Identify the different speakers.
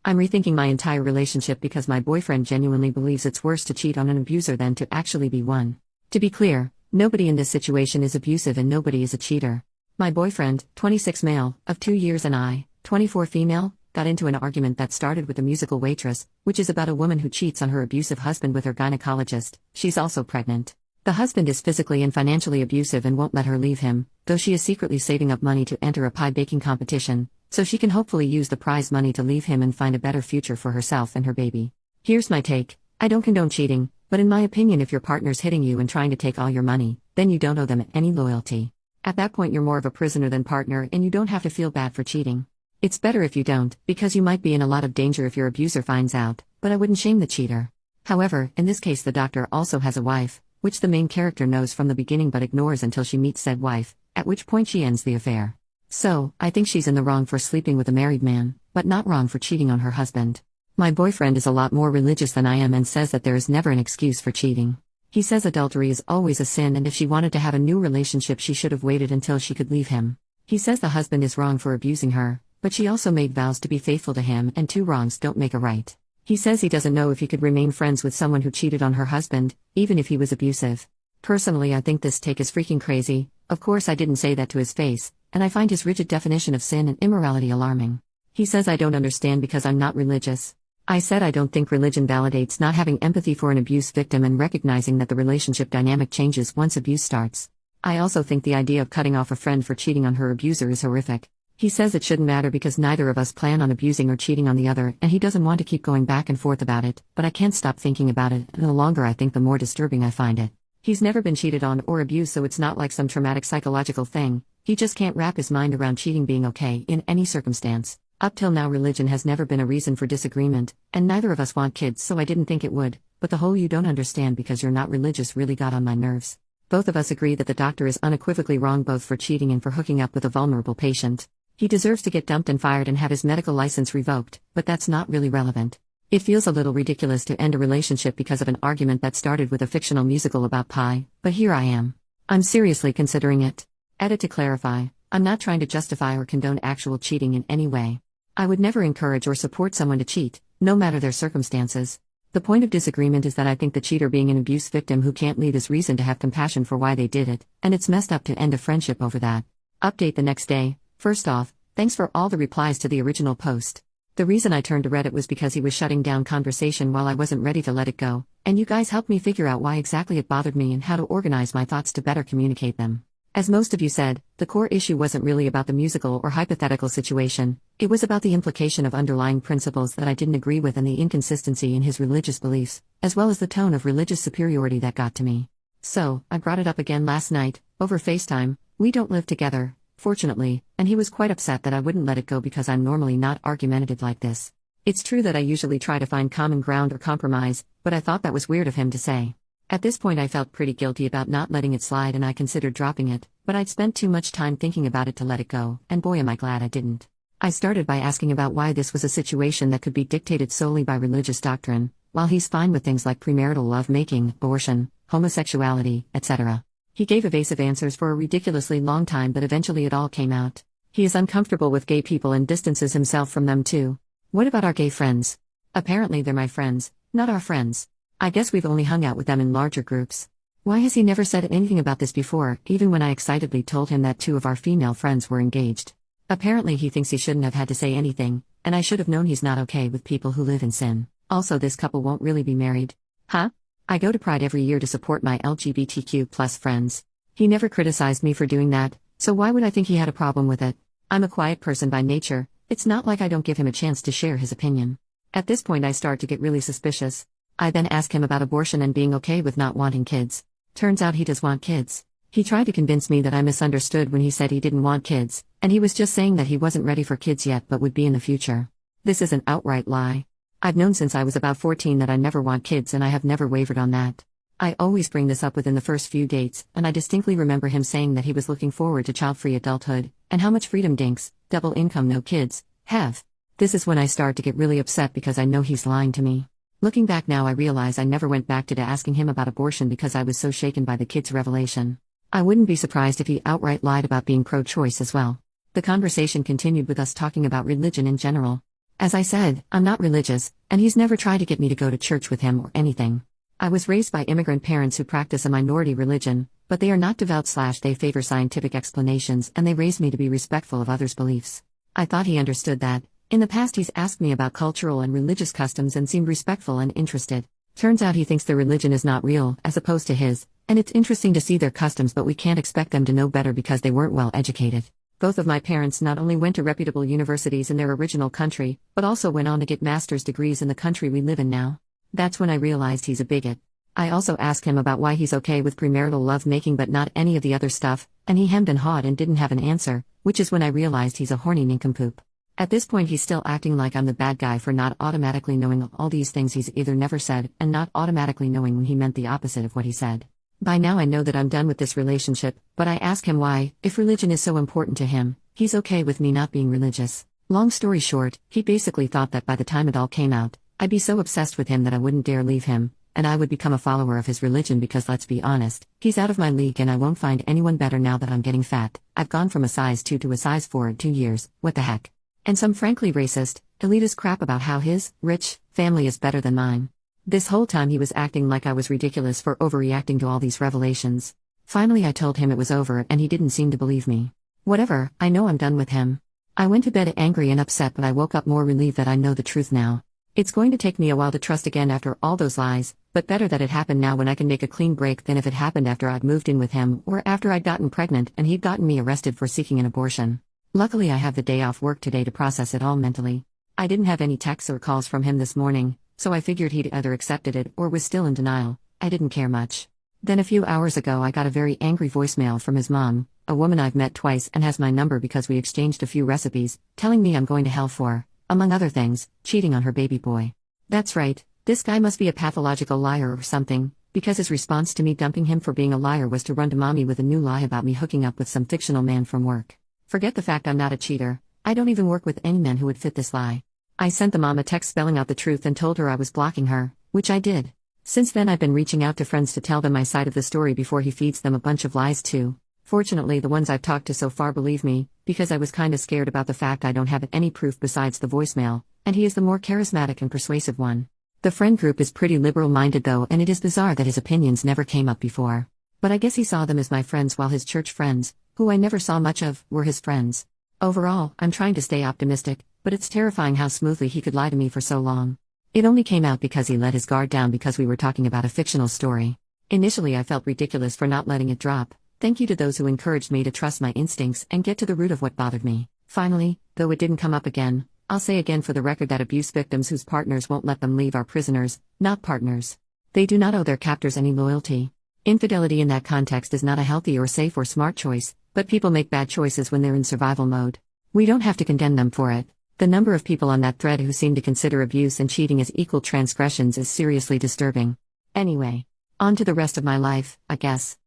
Speaker 1: I'm rethinking my entire relationship because my boyfriend genuinely believes it's worse to cheat on an abuser than to actually be one. To be clear, nobody in this situation is abusive and nobody is a cheater. My boyfriend, 26 male, of 2 years, and I, 24 female, got into an argument that started with a musical waitress, which is about a woman who cheats on her abusive husband with her gynecologist. She's also pregnant. The husband is physically and financially abusive and won't let her leave him, though she is secretly saving up money to enter a pie baking competition, so she can hopefully use the prize money to leave him and find a better future for herself and her baby. Here's my take. I don't condone cheating, but in my opinion, if your partner's hitting you and trying to take all your money, then you don't owe them any loyalty. At that point, you're more of a prisoner than partner, and you don't have to feel bad for cheating. It's better if you don't, because you might be in a lot of danger if your abuser finds out, but I wouldn't shame the cheater. However, in this case, the doctor also has a wife, which the main character knows from the beginning but ignores until she meets said wife, at which point she ends the affair. So, I think she's in the wrong for sleeping with a married man, but not wrong for cheating on her husband. My boyfriend is a lot more religious than I am and says that there is never an excuse for cheating. He says adultery is always a sin, and if she wanted to have a new relationship, she should have waited until she could leave him. He says the husband is wrong for abusing her, but she also made vows to be faithful to him, and two wrongs don't make a right. He says he doesn't know if he could remain friends with someone who cheated on her husband, even if he was abusive. Personally, I think this take is freaking crazy. Of course, I didn't say that to his face, and I find his rigid definition of sin and immorality alarming. He says I don't understand because I'm not religious. I said I don't think religion validates not having empathy for an abuse victim and recognizing that the relationship dynamic changes once abuse starts. I also think the idea of cutting off a friend for cheating on her abuser is horrific. He says it shouldn't matter because neither of us plan on abusing or cheating on the other, and he doesn't want to keep going back and forth about it, but I can't stop thinking about it, and the longer I think, the more disturbing I find it. He's never been cheated on or abused, so it's not like some traumatic psychological thing. He just can't wrap his mind around cheating being okay in any circumstance. Up till now, religion has never been a reason for disagreement, and neither of us want kids, so I didn't think it would, but the whole "you don't understand because you're not religious" really got on my nerves. Both of us agree that the doctor is unequivocally wrong both for cheating and for hooking up with a vulnerable patient. He deserves to get dumped and fired and have his medical license revoked, but that's not really relevant. It feels a little ridiculous to end a relationship because of an argument that started with a fictional musical about pie, but here I am. I'm seriously considering it. Edit to clarify, I'm not trying to justify or condone actual cheating in any way. I would never encourage or support someone to cheat, no matter their circumstances. The point of disagreement is that I think the cheater being an abuse victim who can't leave is reason to have compassion for why they did it, and it's messed up to end a friendship over that. Update the next day. First off, thanks for all the replies to the original post. The reason I turned to Reddit was because he was shutting down conversation while I wasn't ready to let it go, and you guys helped me figure out why exactly it bothered me and how to organize my thoughts to better communicate them. As most of you said, the core issue wasn't really about the musical or hypothetical situation, it was about the implication of underlying principles that I didn't agree with and the inconsistency in his religious beliefs, as well as the tone of religious superiority that got to me. So, I brought it up again last night, over FaceTime. We don't live together, fortunately, and he was quite upset that I wouldn't let it go because I'm normally not argumentative like this. It's true that I usually try to find common ground or compromise, but I thought that was weird of him to say. At this point I felt pretty guilty about not letting it slide and I considered dropping it, but I'd spent too much time thinking about it to let it go, and boy am I glad I didn't. I started by asking about why this was a situation that could be dictated solely by religious doctrine, while he's fine with things like premarital love-making, abortion, homosexuality, etc. He gave evasive answers for a ridiculously long time, but eventually it all came out. He is uncomfortable with gay people and distances himself from them too. What about our gay friends? Apparently they're my friends, not our friends. I guess we've only hung out with them in larger groups. Why has he never said anything about this before, even when I excitedly told him that 2 of our female friends were engaged? Apparently he thinks he shouldn't have had to say anything, and I should have known he's not okay with people who live in sin. Also, this couple won't really be married. Huh? I go to Pride every year to support my LGBTQ+ friends. He never criticized me for doing that, so why would I think he had a problem with it? I'm a quiet person by nature, it's not like I don't give him a chance to share his opinion. At this point I start to get really suspicious. I then ask him about abortion and being okay with not wanting kids. Turns out he does want kids. He tried to convince me that I misunderstood when he said he didn't want kids, and he was just saying that he wasn't ready for kids yet but would be in the future. This is an outright lie. I've known since I was about 14 that I never want kids, and I have never wavered on that. I always bring this up within the first few dates, and I distinctly remember him saying that he was looking forward to child-free adulthood, and how much freedom dinks, double income no kids, have. This is when I start to get really upset because I know he's lying to me. Looking back now, I realize I never went back to asking him about abortion because I was so shaken by the kid's revelation. I wouldn't be surprised if he outright lied about being pro-choice as well. The conversation continued with us talking about religion in general. As I said, I'm not religious, and he's never tried to get me to go to church with him or anything. I was raised by immigrant parents who practice a minority religion, but they are not devout/they favor scientific explanations, and they raised me to be respectful of others' beliefs. I thought he understood that. In the past he's asked me about cultural and religious customs and seemed respectful and interested. Turns out he thinks their religion is not real, as opposed to his, and it's interesting to see their customs, but we can't expect them to know better because they weren't well educated. Both of my parents not only went to reputable universities in their original country, but also went on to get master's degrees in the country we live in now. That's when I realized he's a bigot. I also asked him about why he's okay with premarital lovemaking but not any of the other stuff, and he hemmed and hawed and didn't have an answer, which is when I realized he's a horny nincompoop. At this point he's still acting like I'm the bad guy for not automatically knowing all these things he's either never said and not automatically knowing when he meant the opposite of what he said. By now I know that I'm done with this relationship, but I ask him why, if religion is so important to him, he's okay with me not being religious. Long story short, he basically thought that by the time it all came out, I'd be so obsessed with him that I wouldn't dare leave him, and I would become a follower of his religion because let's be honest, he's out of my league and I won't find anyone better now that I'm getting fat. I've gone from a size 2 to a size 4 in 2 years, what the heck? And some frankly racist, elitist crap about how his, rich, family is better than mine. This whole time he was acting like I was ridiculous for overreacting to all these revelations. Finally I told him it was over and he didn't seem to believe me. Whatever, I know I'm done with him. I went to bed angry and upset, but I woke up more relieved that I know the truth now. It's going to take me a while to trust again after all those lies, but better that it happened now when I can make a clean break than if it happened after I'd moved in with him or after I'd gotten pregnant and he'd gotten me arrested for seeking an abortion. Luckily I have the day off work today to process it all mentally. I didn't have any texts or calls from him this morning, so I figured he'd either accepted it or was still in denial. I didn't care much. Then a few hours ago I got a very angry voicemail from his mom, a woman I've met twice and has my number because we exchanged a few recipes, telling me I'm going to hell for, among other things, cheating on her baby boy. That's right, this guy must be a pathological liar or something, because his response to me dumping him for being a liar was to run to mommy with a new lie about me hooking up with some fictional man from work. Forget the fact I'm not a cheater, I don't even work with any men who would fit this lie. I sent the mom a text spelling out the truth and told her I was blocking her, which I did. Since then I've been reaching out to friends to tell them my side of the story before he feeds them a bunch of lies too. Fortunately the ones I've talked to so far believe me, because I was kinda scared about the fact I don't have any proof besides the voicemail, and he is the more charismatic and persuasive one. The friend group is pretty liberal-minded though, and it is bizarre that his opinions never came up before. But I guess he saw them as my friends while his church friends, who I never saw much of, were his friends. Overall, I'm trying to stay optimistic, but it's terrifying how smoothly he could lie to me for so long. It only came out because he let his guard down because we were talking about a fictional story. Initially I felt ridiculous for not letting it drop. Thank you to those who encouraged me to trust my instincts and get to the root of what bothered me. Finally, though it didn't come up again, I'll say again for the record that abuse victims whose partners won't let them leave are prisoners, not partners. They do not owe their captors any loyalty. Infidelity in that context is not a healthy or safe or smart choice, but people make bad choices when they're in survival mode. We don't have to condemn them for it. The number of people on that thread who seem to consider abuse and cheating as equal transgressions is seriously disturbing. Anyway, on to the rest of my life, I guess.